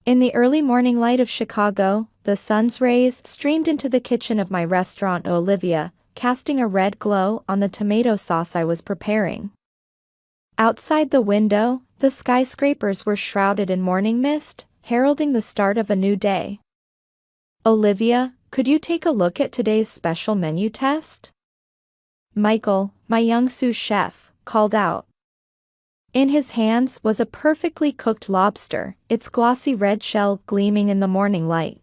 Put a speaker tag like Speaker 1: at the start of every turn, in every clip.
Speaker 1: In the early morning light of Chicago, the sun's rays streamed into the kitchen of my restaurant Olivia, casting a red glow on the tomato sauce I was preparing. Outside the window, the skyscrapers were shrouded in morning mist, heralding the start of a new day. "Olivia, could you take a look at today's special menu test?" Michael, my young sous chef, called out. In his hands was a perfectly cooked lobster, its glossy red shell gleaming in the morning light.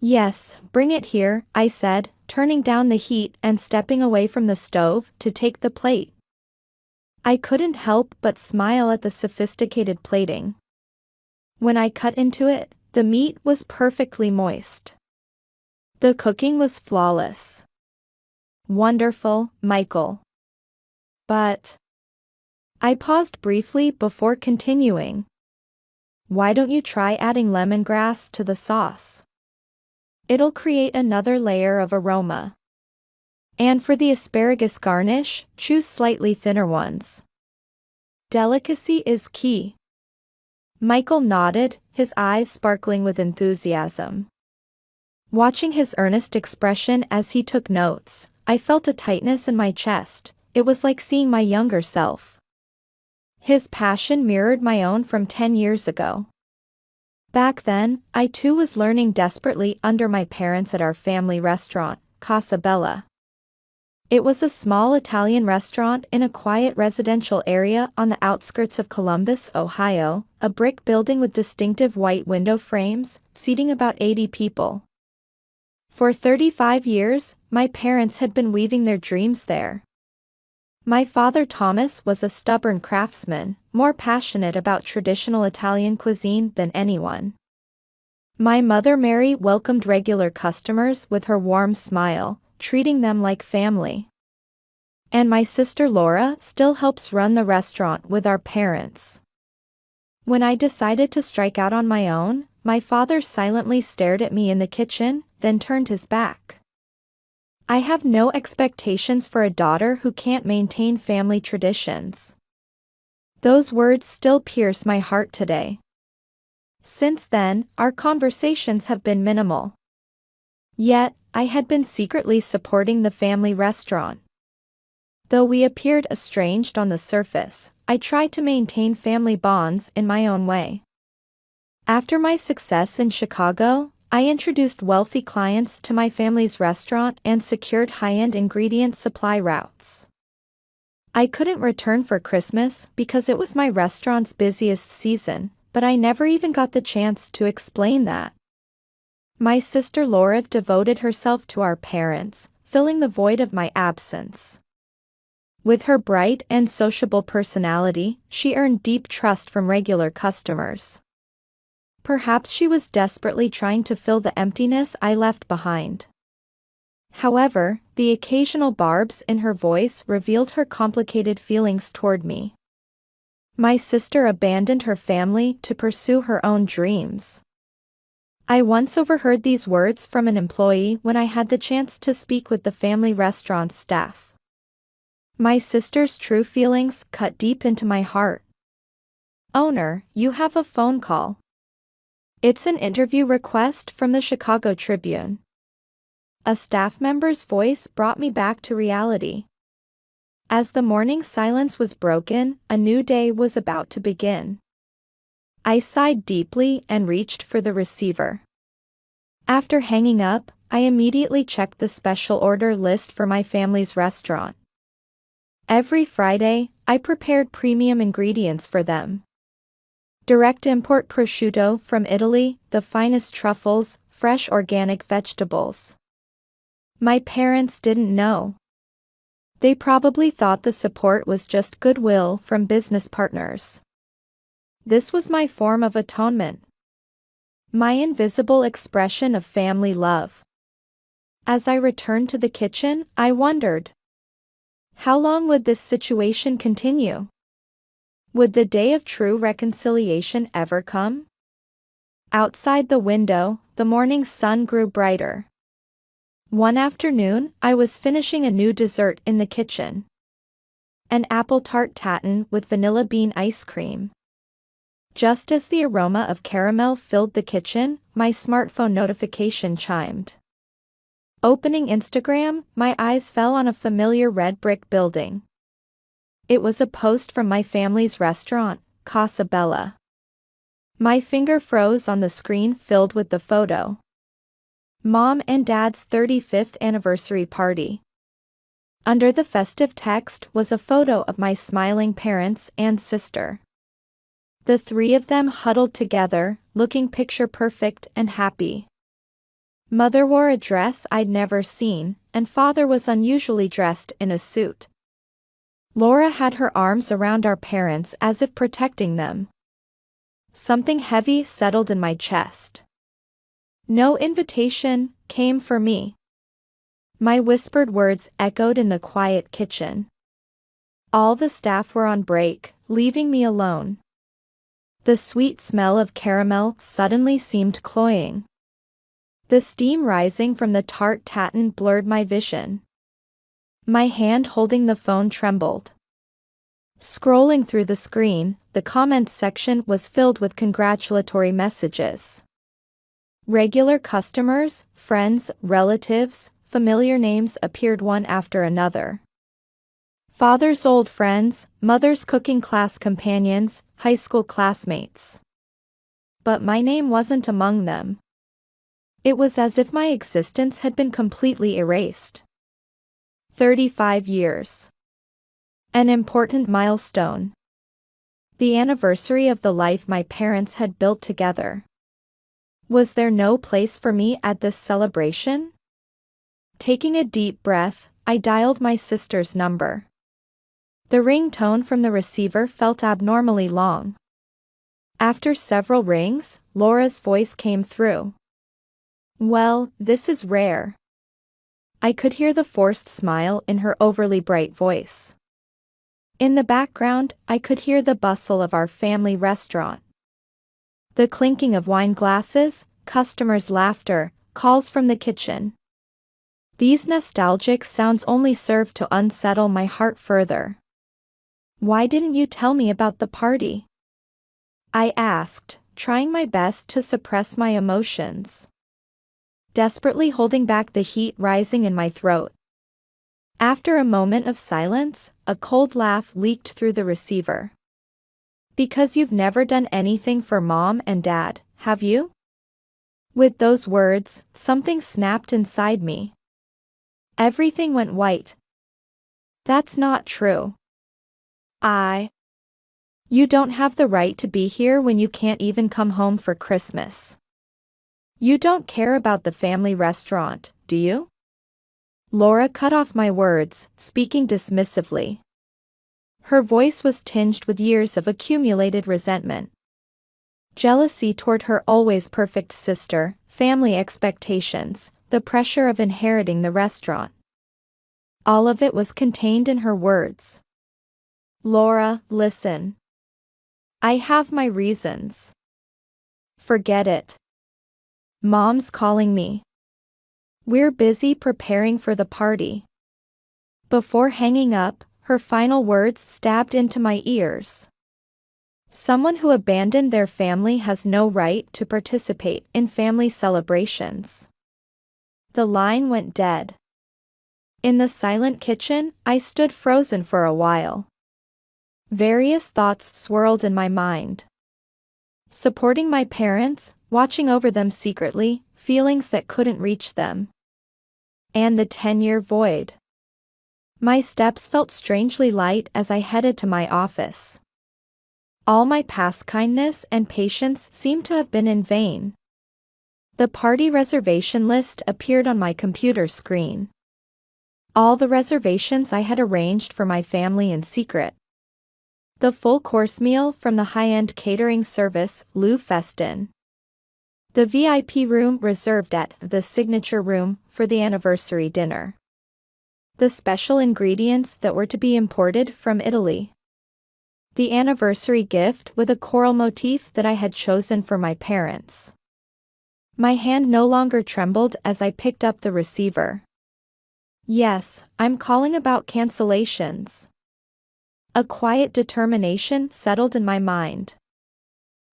Speaker 1: "Yes, bring it here," I said, turning down the heat and stepping away from the stove to take the plate. I couldn't help but smile at the sophisticated plating. When I cut into it, the meat was perfectly moist. The cooking was flawless. "Wonderful, Michael. But..." I paused briefly before continuing. "Why don't you try adding lemongrass to the sauce? It'll create another layer of aroma. And for the asparagus garnish, choose slightly thinner ones. Delicacy is key." Michael nodded, his eyes sparkling with enthusiasm. Watching his earnest expression as he took notes, I felt a tightness in my chest. It was like seeing my younger self. His passion mirrored my own from 10 years ago. Back then, I too was learning desperately under my parents at our family restaurant, Casa Bella. It was a small Italian restaurant in a quiet residential area on the outskirts of Columbus, Ohio, a brick building with distinctive white window frames, seating about 80 people. For 35 years, my parents had been weaving their dreams there. My father Thomas was a stubborn craftsman, more passionate about traditional Italian cuisine than anyone. My mother Mary welcomed regular customers with her warm smile, treating them like family. And my sister Laura still helps run the restaurant with our parents. When I decided to strike out on my own, my father silently stared at me in the kitchen, then turned his back. "I have no expectations for a daughter who can't maintain family traditions." Those words still pierce my heart today. Since then, our conversations have been minimal. Yet, I had been secretly supporting the family restaurant. Though we appeared estranged on the surface, I tried to maintain family bonds in my own way. After my success in Chicago, I introduced wealthy clients to my family's restaurant and secured high-end ingredient supply routes. I couldn't return for Christmas because it was my restaurant's busiest season, but I never even got the chance to explain that. My sister Laura devoted herself to our parents, filling the void of my absence. With her bright and sociable personality, she earned deep trust from regular customers. Perhaps she was desperately trying to fill the emptiness I left behind. However, the occasional barbs in her voice revealed her complicated feelings toward me. My sister abandoned her family to pursue her own dreams. I once overheard these words from an employee when I had the chance to speak with the family restaurant's staff. My sister's true feelings cut deep into my heart. "Owner, you have a phone call. It's an interview request from the Chicago Tribune." A staff member's voice brought me back to reality. As the morning silence was broken, a new day was about to begin. I sighed deeply and reached for the receiver. After hanging up, I immediately checked the special order list for my family's restaurant. Every Friday, I prepared premium ingredients for them. Direct import prosciutto from Italy, the finest truffles, fresh organic vegetables. My parents didn't know. They probably thought the support was just goodwill from business partners. This was my form of atonement. My invisible expression of family love. As I returned to the kitchen, I wondered, how long would this situation continue? Would the day of true reconciliation ever come? Outside the window, the morning sun grew brighter. One afternoon, I was finishing a new dessert in the kitchen. An apple tart tatin with vanilla bean ice cream. Just as the aroma of caramel filled the kitchen, my smartphone notification chimed. Opening Instagram, my eyes fell on a familiar red brick building. It was a post from my family's restaurant, Casa Bella. My finger froze on the screen filled with the photo. Mom and Dad's 35th anniversary party. Under the festive text was a photo of my smiling parents and sister. The three of them huddled together, looking picture perfect and happy. Mother wore a dress I'd never seen, and Father was unusually dressed in a suit. Laura had her arms around our parents as if protecting them. Something heavy settled in my chest. No invitation came for me. My whispered words echoed in the quiet kitchen. All the staff were on break, leaving me alone. The sweet smell of caramel suddenly seemed cloying. The steam rising from the tart tatin blurred my vision. My hand holding the phone trembled. Scrolling through the screen, the comments section was filled with congratulatory messages. Regular customers, friends, relatives, familiar names appeared one after another. Father's old friends, mother's cooking class companions, high school classmates. But my name wasn't among them. It was as if my existence had been completely erased. 35 years. An important milestone. The anniversary of the life my parents had built together. Was there no place for me at this celebration? Taking a deep breath, I dialed my sister's number. The ringtone from the receiver felt abnormally long. After several rings, Laura's voice came through. "Well, this is rare." I could hear the forced smile in her overly bright voice. In the background, I could hear the bustle of our family restaurant. The clinking of wine glasses, customers' laughter, calls from the kitchen. These nostalgic sounds only served to unsettle my heart further. "Why didn't you tell me about the party?" I asked, trying my best to suppress my emotions. Desperately holding back the heat rising in my throat. After a moment of silence, a cold laugh leaked through the receiver. "Because you've never done anything for Mom and Dad, have you?" With those words, something snapped inside me. Everything went white. "That's not true. You don't have the right to be here when you can't even come home for Christmas. You don't care about the family restaurant, do you?" Laura cut off my words, speaking dismissively. Her voice was tinged with years of accumulated resentment. Jealousy toward her always perfect sister, family expectations, the pressure of inheriting the restaurant. All of it was contained in her words. "Laura, listen. I have my reasons. Forget it. Mom's calling me. We're busy preparing for the party." Before hanging up, her final words stabbed into my ears. "Someone who abandoned their family has no right to participate in family celebrations." The line went dead. In the silent kitchen, I stood frozen for a while. Various thoughts swirled in my mind. Supporting my parents, watching over them secretly, feelings that couldn't reach them. And the 10-year void. My steps felt strangely light as I headed to my office. All my past kindness and patience seemed to have been in vain. The party reservation list appeared on my computer screen. All the reservations I had arranged for my family in secret. The full-course meal from the high-end catering service, Lou Festin. The VIP room reserved at the signature room for the anniversary dinner. The special ingredients that were to be imported from Italy. The anniversary gift with a coral motif that I had chosen for my parents. My hand no longer trembled as I picked up the receiver. "Yes, I'm calling about cancellations." A quiet determination settled in my mind.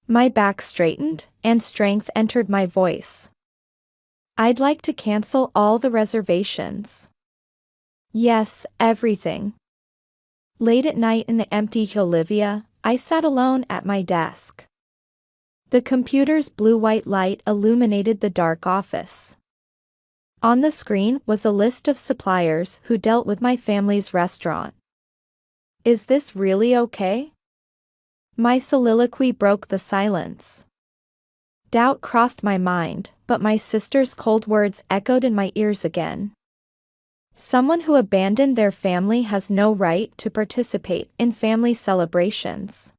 Speaker 1: My back straightened, and strength entered my voice. I'd like to cancel all the reservations. Yes, everything. Late at night in the empty Olivia, I sat alone at my desk. The computer's blue-white light illuminated the dark office. On the screen was a list of suppliers who dealt with my family's restaurant. Is this really okay? My soliloquy broke the silence. Doubt crossed my mind, but my sister's cold words echoed in my ears again. Someone who abandoned their family has no right to participate in family celebrations.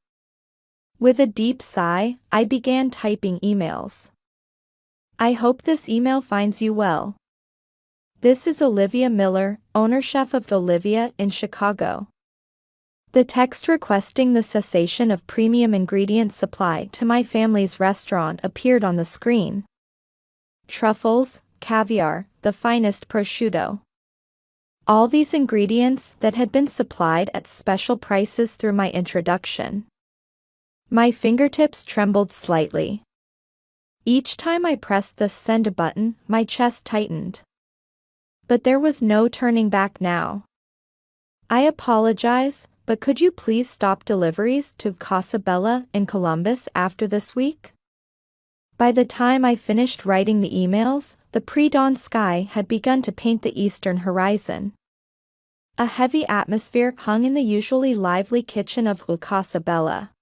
Speaker 1: With a deep sigh, I began typing emails. I hope this email finds you well. This is Olivia Miller, owner-chef of Olivia in Chicago. The text requesting the cessation of premium ingredient supply to my family's restaurant appeared on the screen. Truffles, caviar, the finest prosciutto. All these ingredients that had been supplied at special prices through my introduction. My fingertips trembled slightly. Each time I pressed the send button, my chest tightened. But there was no turning back now. I apologize, but could you please stop deliveries to Casa Bella in Columbus after this week? By the time I finished writing the emails, the pre-dawn sky had begun to paint the eastern horizon. A heavy atmosphere hung in the usually lively kitchen of Casa Bella.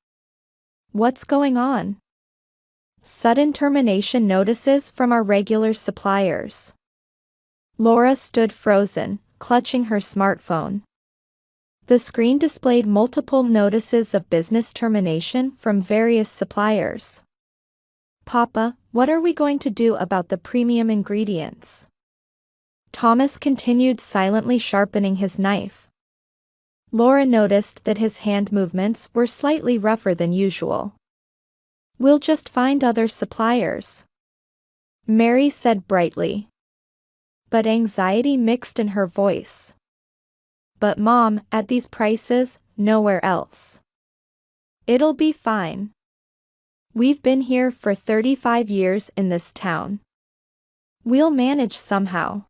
Speaker 1: What's going on? Sudden termination notices from our regular suppliers. Laura stood frozen, clutching her smartphone. The screen displayed multiple notices of business termination from various suppliers. Papa, what are we going to do about the premium ingredients? Thomas continued silently sharpening his knife. Laura noticed that his hand movements were slightly rougher than usual. We'll just find other suppliers, Mary said brightly. But anxiety mixed in her voice. But Mom, at these prices, nowhere else. It'll be fine. We've been here for 35 years in this town. We'll manage somehow.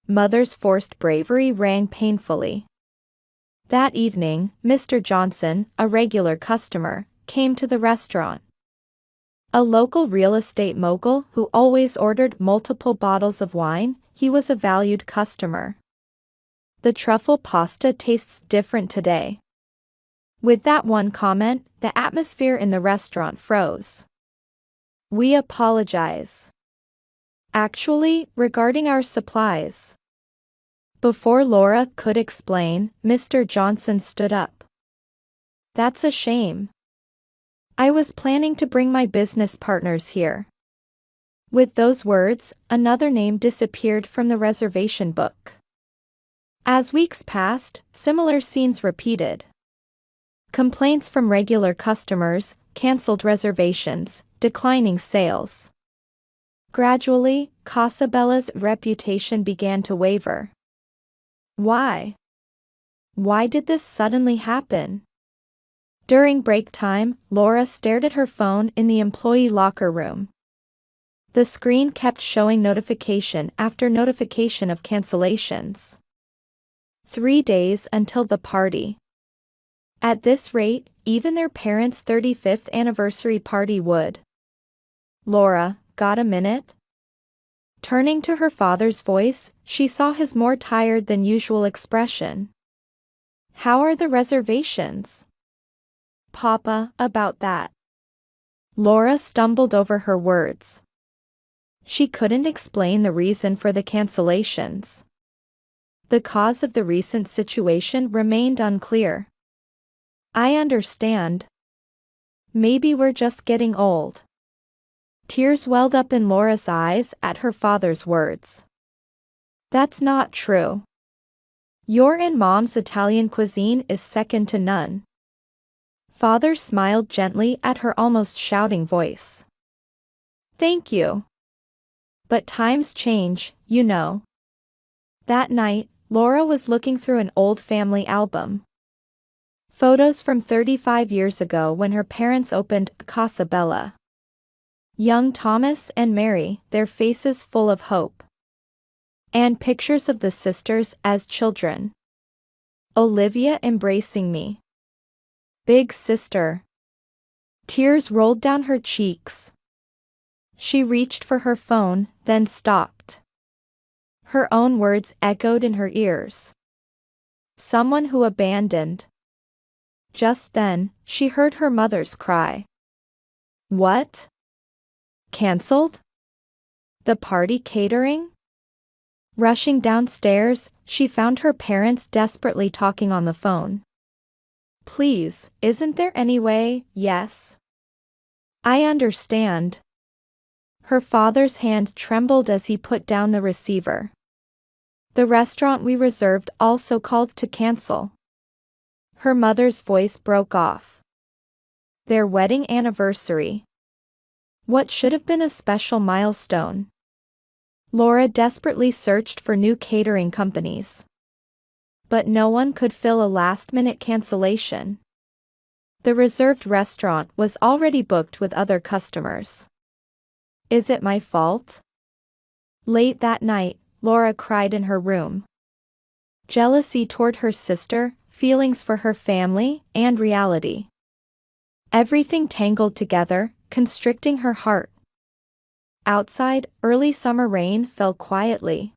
Speaker 1: Mother's forced bravery rang painfully. That evening, Mr. Johnson, a regular customer, came to the restaurant. A local real estate mogul who always ordered multiple bottles of wine, he was a valued customer. The truffle pasta tastes different today. With that one comment, the atmosphere in the restaurant froze. We apologize. Actually, regarding our supplies. Before Laura could explain, Mr. Johnson stood up. That's a shame. I was planning to bring my business partners here. With those words, another name disappeared from the reservation book. As weeks passed, similar scenes repeated. Complaints from regular customers, canceled reservations, declining sales. Gradually, Casa Bella's reputation began to waver. Why? Why did this suddenly happen? During break time, Laura stared at her phone in the employee locker room. The screen kept showing notification after notification of cancellations. 3 days until the party. At this rate, even their parents' 35th anniversary party would. Laura, got a minute? Turning to her father's voice, she saw his more tired than usual expression. How are the reservations? Papa, about that. Laura stumbled over her words. She couldn't explain the reason for the cancellations. The cause of the recent situation remained unclear. I understand. Maybe we're just getting old. Tears welled up in Laura's eyes at her father's words. That's not true. Your and Mom's Italian cuisine is second to none. Father smiled gently at her almost shouting voice. Thank you. But times change, you know. That night, Laura was looking through an old family album. Photos from 35 years ago when her parents opened Casa Bella. Young Thomas and Mary, their faces full of hope. And pictures of the sisters as children. Olivia embracing me. Big sister. Tears rolled down her cheeks. She reached for her phone, then stopped. Her own words echoed in her ears. Someone who abandoned. Just then, she heard her mother's cry. What? Cancelled? The party catering? Rushing downstairs, she found her parents desperately talking on the phone. Please, isn't there any way? Yes. I understand. Her father's hand trembled as he put down the receiver. The restaurant we reserved also called to cancel. Her mother's voice broke off. Their wedding anniversary. What should have been a special milestone. Laura desperately searched for new catering companies. But no one could fill a last-minute cancellation. The reserved restaurant was already booked with other customers. Is it my fault? Late that night, Laura cried in her room. Jealousy toward her sister, feelings for her family, and reality. Everything tangled together, constricting her heart. Outside, early summer rain fell quietly.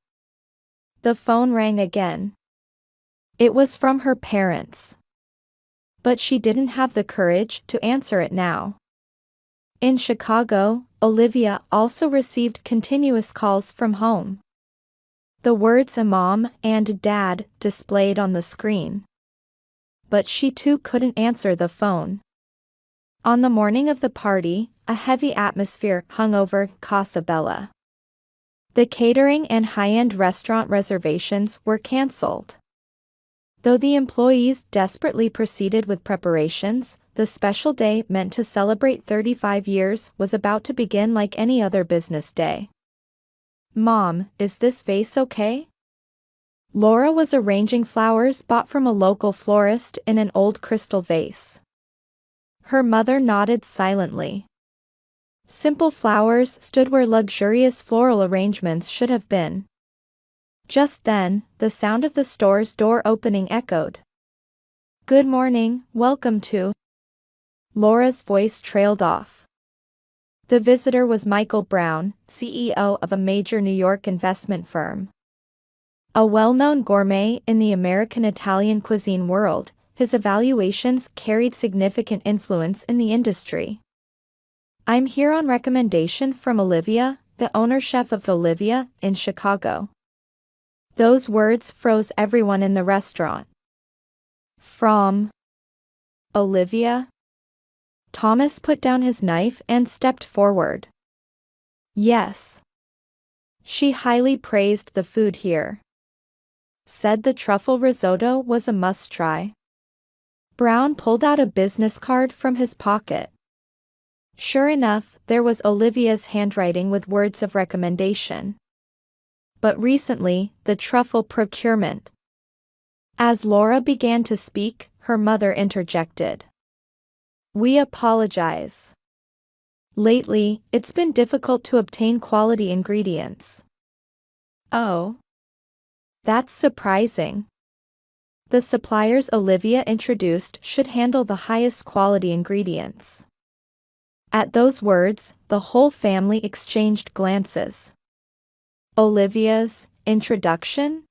Speaker 1: The phone rang again. It was from her parents. But she didn't have the courage to answer it now. In Chicago, Olivia also received continuous calls from home. The words Mom and Dad displayed on the screen. But she too couldn't answer the phone. On the morning of the party, a heavy atmosphere hung over Casa Bella. The catering and high-end restaurant reservations were cancelled. Though the employees desperately proceeded with preparations, the special day meant to celebrate 35 years was about to begin like any other business day. Mom, is this vase okay? Laura was arranging flowers bought from a local florist in an old crystal vase. Her mother nodded silently. Simple flowers stood where luxurious floral arrangements should have been. Just then, the sound of the store's door opening echoed. Good morning, welcome to. Laura's voice trailed off. The visitor was Michael Brown, CEO of a major New York investment firm. A well-known gourmet in the American Italian cuisine world, his evaluations carried significant influence in the industry. I'm here on recommendation from Olivia, the owner-chef of Olivia, in Chicago. Those words froze everyone in the restaurant. From Olivia? Thomas put down his knife and stepped forward. Yes. She highly praised the food here. Said the truffle risotto was a must-try. Brown pulled out a business card from his pocket. Sure enough, there was Olivia's handwriting with words of recommendation. But recently, the truffle procurement. As Laura began to speak, her mother interjected. We apologize. Lately, it's been difficult to obtain quality ingredients. Oh. That's surprising. The suppliers Olivia introduced should handle the highest quality ingredients. At those words, the whole family exchanged glances. Olivia's introduction?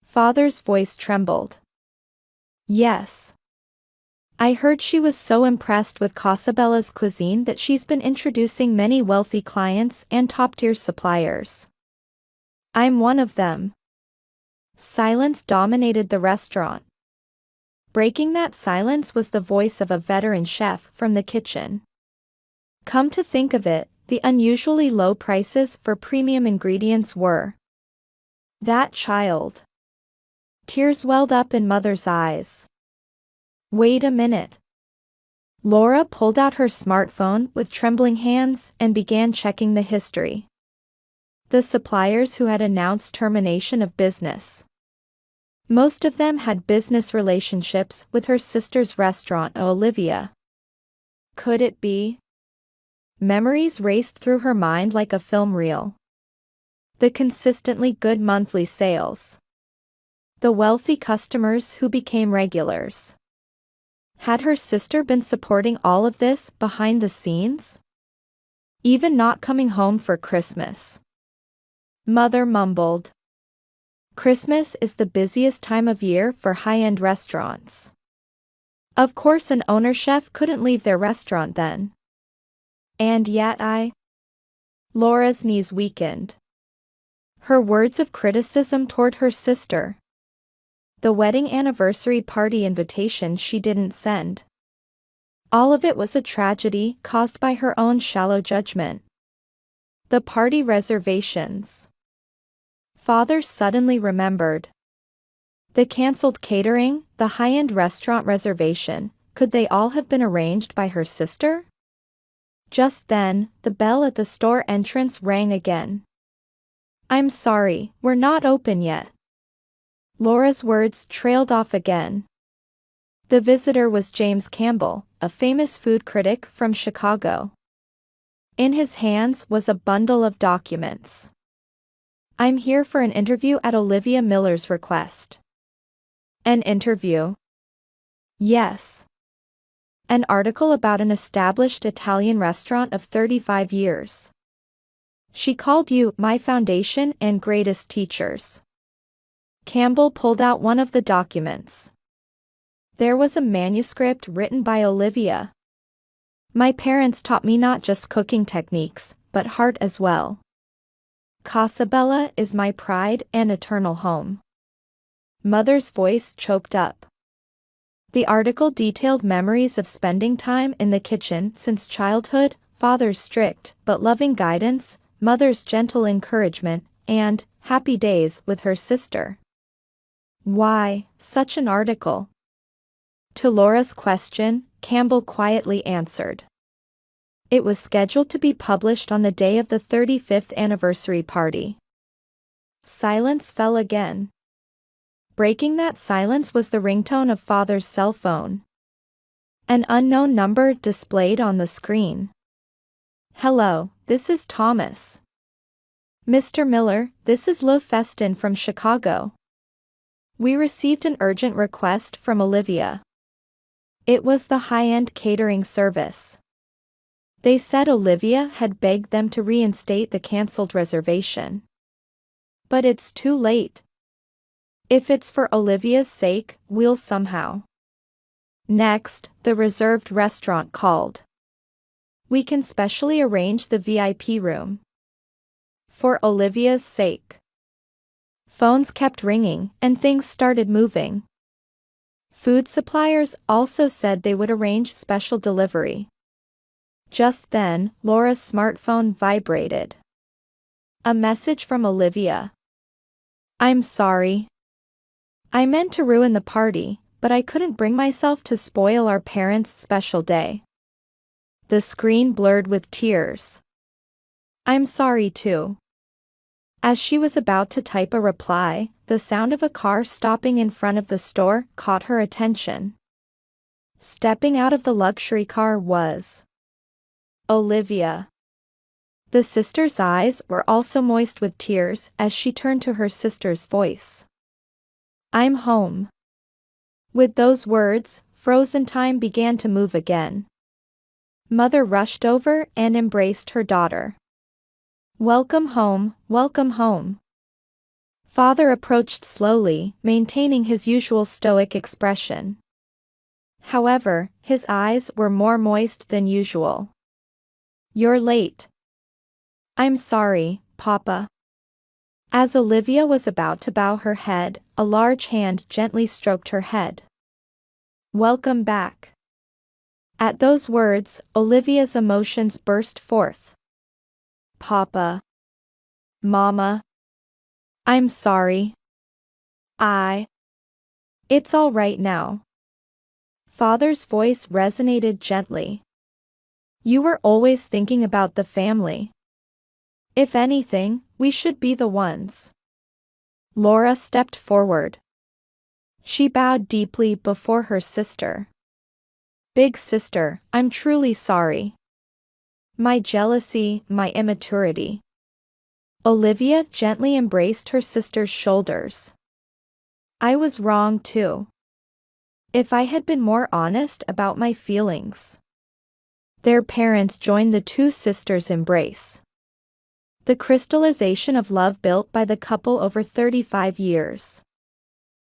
Speaker 1: Father's voice trembled. Yes. I heard she was so impressed with Casabella's cuisine that she's been introducing many wealthy clients and top-tier suppliers. I'm one of them. Silence dominated the restaurant. Breaking that silence was the voice of a veteran chef from the kitchen. Come to think of it, the unusually low prices for premium ingredients were. That child. Tears welled up in Mother's eyes. Wait a minute. Laura pulled out her smartphone with trembling hands and began checking the history. The suppliers who had announced termination of business. Most of them had business relationships with her sister's restaurant, Olivia. Could it be? Memories raced through her mind like a film reel. The consistently good monthly sales. The wealthy customers who became regulars. Had her sister been supporting all of this behind the scenes? Even not coming home for Christmas. Mother mumbled. Christmas is the busiest time of year for high-end restaurants. Of course an owner chef couldn't leave their restaurant then. And yet Laura's knees weakened. Her words of criticism toward her sister. The wedding anniversary party invitation she didn't send. All of it was a tragedy caused by her own shallow judgment. The party reservations. Father suddenly remembered. The cancelled catering, the high-end restaurant reservation, could they all have been arranged by her sister? Just then, the bell at the store entrance rang again. I'm sorry, we're not open yet. Laura's words trailed off again. The visitor was James Campbell, a famous food critic from Chicago. In his hands was a bundle of documents. I'm here for an interview at Olivia Miller's request. An interview? Yes. An article about an established Italian restaurant of 35 years. She called you my foundation and greatest teachers. Campbell pulled out one of the documents. There was a manuscript written by Olivia. My parents taught me not just cooking techniques, but heart as well. Casabella is my pride and eternal home. Mother's voice choked up. The article detailed memories of spending time in the kitchen since childhood, father's strict but loving guidance, mother's gentle encouragement, and happy days with her sister. Why such an article? To Laura's question, Campbell quietly answered. It was scheduled to be published on the day of the 35th anniversary party. Silence fell again. Breaking that silence was the ringtone of Father's cell phone. An unknown number displayed on the screen. Hello, this is Thomas. Mr. Miller, this is Lo Festin from Chicago. We received an urgent request from Olivia. It was the high-end catering service. They said Olivia had begged them to reinstate the cancelled reservation. But it's too late. If it's for Olivia's sake, we'll somehow. Next, the reserved restaurant called. We can specially arrange the VIP room. For Olivia's sake. Phones kept ringing, and things started moving. Food suppliers also said they would arrange special delivery. Just then, Laura's smartphone vibrated. A message from Olivia. I'm sorry. I meant to ruin the party, but I couldn't bring myself to spoil our parents' special day. The screen blurred with tears. I'm sorry too. As she was about to type a reply, the sound of a car stopping in front of the store caught her attention. Stepping out of the luxury car was Olivia. The sister's eyes were also moist with tears as she turned to her sister's voice. I'm home. With those words, frozen time began to move again. Mother rushed over and embraced her daughter. Welcome home, welcome home. Father approached slowly, maintaining his usual stoic expression. However, his eyes were more moist than usual. You're late. I'm sorry, Papa. As Olivia was about to bow her head, a large hand gently stroked her head. Welcome back. At those words, Olivia's emotions burst forth. Papa. Mama. I'm sorry. It's all right now. Father's voice resonated gently. You were always thinking about the family. If anything, we should be the ones. Laura stepped forward. She bowed deeply before her sister. Big sister, I'm truly sorry. My jealousy, my immaturity. Olivia gently embraced her sister's shoulders. I was wrong too. If I had been more honest about my feelings. Their parents joined the two sisters' embrace. The crystallization of love built by the couple over 35 years.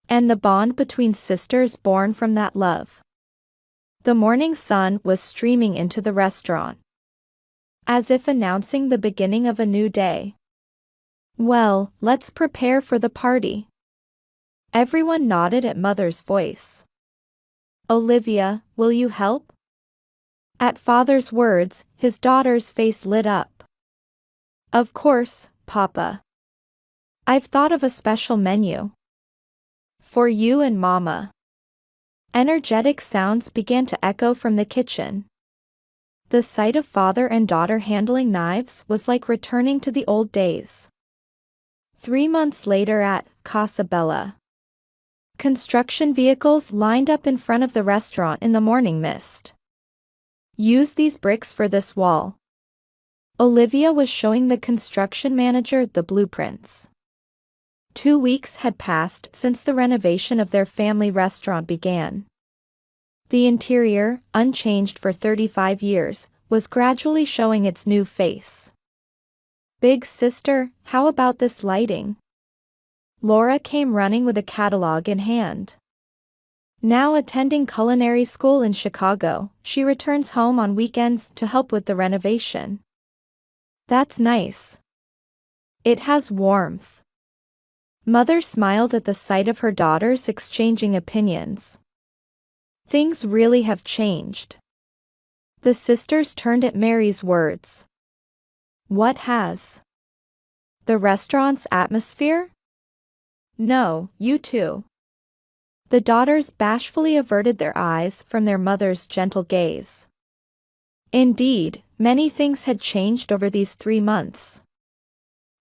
Speaker 1: And the bond between sisters born from that love. The morning sun was streaming into the restaurant, as if announcing the beginning of a new day. Well, let's prepare for the party. Everyone nodded at Mother's voice. Olivia, will you help? At Father's words, his daughter's face lit up. Of course, Papa. I've thought of a special menu. For you and Mama. Energetic sounds began to echo from the kitchen. The sight of father and daughter handling knives was like returning to the old days. 3 months later at Casa Bella. Construction vehicles lined up in front of the restaurant in the morning mist. Use these bricks for this wall. Olivia was showing the construction manager the blueprints. 2 weeks had passed since the renovation of their family restaurant began. The interior, unchanged for 35 years, was gradually showing its new face. Big sister, how about this lighting? Laura came running with a catalog in hand. Now attending culinary school in Chicago, she returns home on weekends to help with the renovation. That's nice. It has warmth. Mother smiled at the sight of her daughters exchanging opinions. Things really have changed. The sisters turned at Mary's words. What has? The restaurant's atmosphere? No, you too. The daughters bashfully averted their eyes from their mother's gentle gaze. Indeed, many things had changed over these 3 months.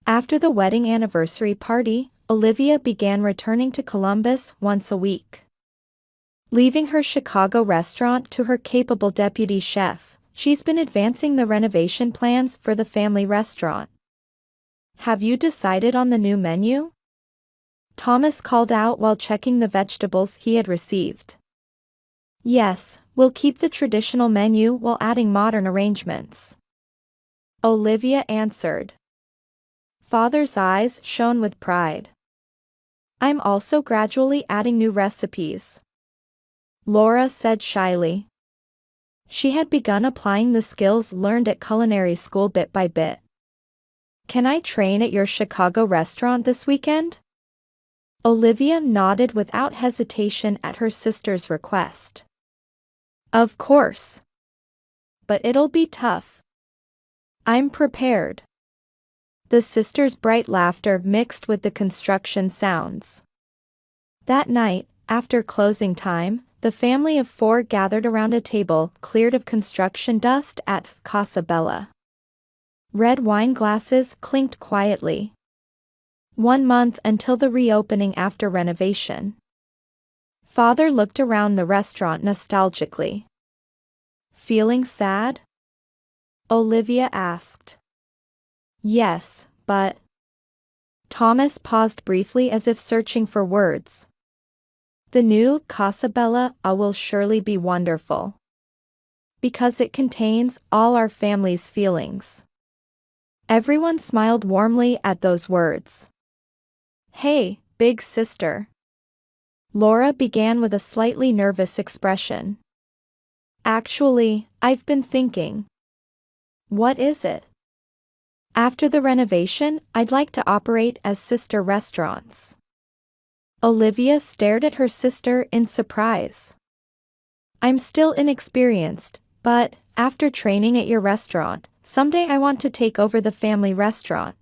Speaker 1: After the wedding anniversary party, Olivia began returning to Columbus once a week. Leaving her Chicago restaurant to her capable deputy chef, she's been advancing the renovation plans for the family restaurant. Have you decided on the new menu? Thomas called out while checking the vegetables he had received. Yes, we'll keep the traditional menu while adding modern arrangements. Olivia answered. Father's eyes shone with pride. I'm also gradually adding new recipes. Laura said shyly. She had begun applying the skills learned at culinary school bit by bit. Can I train at your Chicago restaurant this weekend? Olivia nodded without hesitation at her sister's request. Of course. But it'll be tough. I'm prepared. The sisters' bright laughter mixed with the construction sounds. That night, after closing time, the family of 4 gathered around a table cleared of construction dust at Casa Bella. Red wine glasses clinked quietly. 1 month until the reopening after renovation. Father looked around the restaurant nostalgically. Feeling sad? Olivia asked. Yes, but... Thomas paused briefly as if searching for words. The new Casa Bella will surely be wonderful. Because it contains all our family's feelings. Everyone smiled warmly at those words. Hey, big sister. Laura began with a slightly nervous expression. Actually, I've been thinking. What is it? After the renovation, I'd like to operate as sister restaurants. Olivia stared at her sister in surprise. I'm still inexperienced, but, after training at your restaurant, someday I want to take over the family restaurant.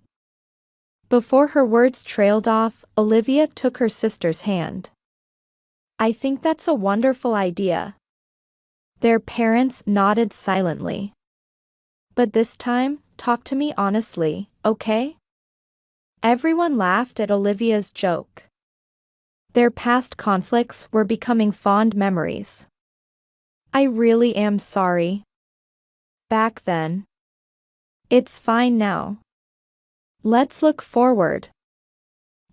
Speaker 1: Before her words trailed off, Olivia took her sister's hand. I think that's a wonderful idea. Their parents nodded silently. But this time, talk to me honestly, okay? Everyone laughed at Olivia's joke. Their past conflicts were becoming fond memories. I really am sorry. Back then. It's fine now. Let's look forward.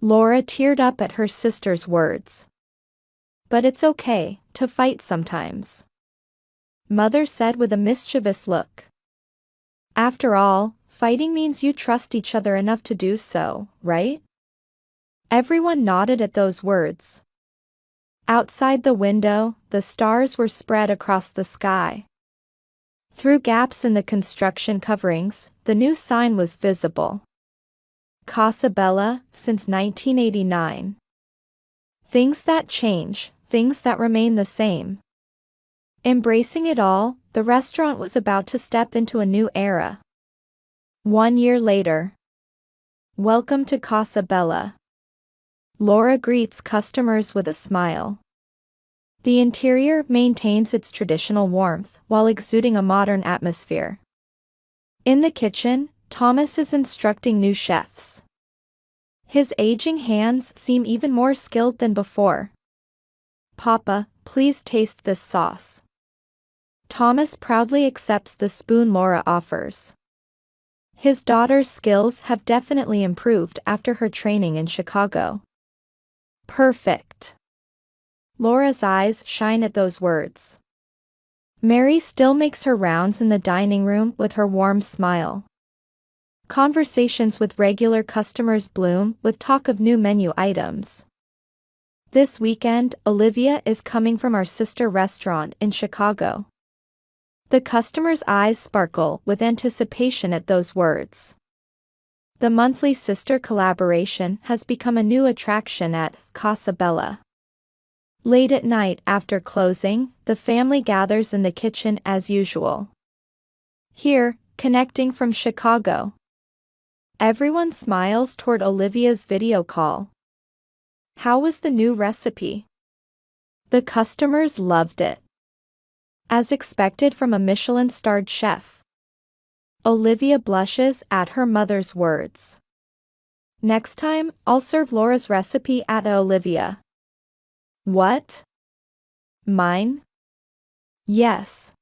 Speaker 1: Laura teared up at her sister's words. But it's okay to fight sometimes, Mother said with a mischievous look. After all, fighting means you trust each other enough to do so, right? Everyone nodded at those words. Outside the window, the stars were spread across the sky. Through gaps in the construction coverings, the new sign was visible. Casa Bella, since 1989. Things that change, things that remain the same. Embracing it all, the restaurant was about to step into a new era. 1 year later. Welcome to Casa Bella. Laura greets customers with a smile. The interior maintains its traditional warmth while exuding a modern atmosphere. In the kitchen, Thomas is instructing new chefs. His aging hands seem even more skilled than before. Papa, please taste this sauce. Thomas proudly accepts the spoon Laura offers. His daughter's skills have definitely improved after her training in Chicago. Perfect. Laura's eyes shine at those words. Mary still makes her rounds in the dining room with her warm smile. Conversations with regular customers bloom with talk of new menu items. This weekend, Olivia is coming from our sister restaurant in Chicago. The customer's eyes sparkle with anticipation at those words. The monthly sister collaboration has become a new attraction at Casa Bella. Late at night after closing, the family gathers in the kitchen as usual. Here, connecting from Chicago. Everyone smiles toward Olivia's video call. How was the new recipe? The customers loved it. As expected from a Michelin-starred chef. Olivia blushes at her mother's words. Next time, I'll serve Laura's recipe at Olivia. What? Mine? Yes.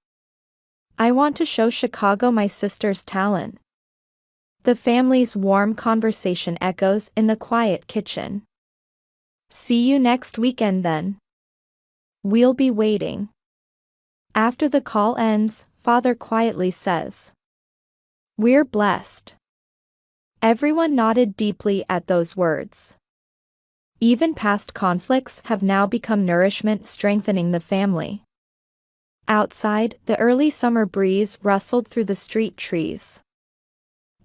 Speaker 1: I want to show Chicago my sister's talent. The family's warm conversation echoes in the quiet kitchen. See you next weekend then. We'll be waiting. After the call ends, Father quietly says. We're blessed. Everyone nodded deeply at those words. Even past conflicts have now become nourishment strengthening the family. Outside, the early summer breeze rustled through the street trees.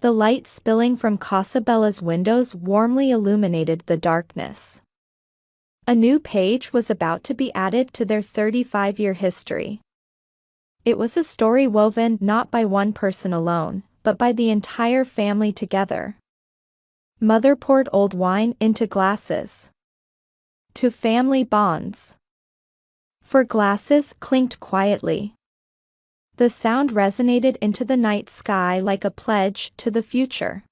Speaker 1: The light spilling from Casa Bella's windows warmly illuminated the darkness. A new page was about to be added to their 35-year history. It was a story woven not by one person alone, but by the entire family together. Mother poured old wine into glasses. To family bonds. For glasses clinked quietly. The sound resonated into the night sky like a pledge to the future.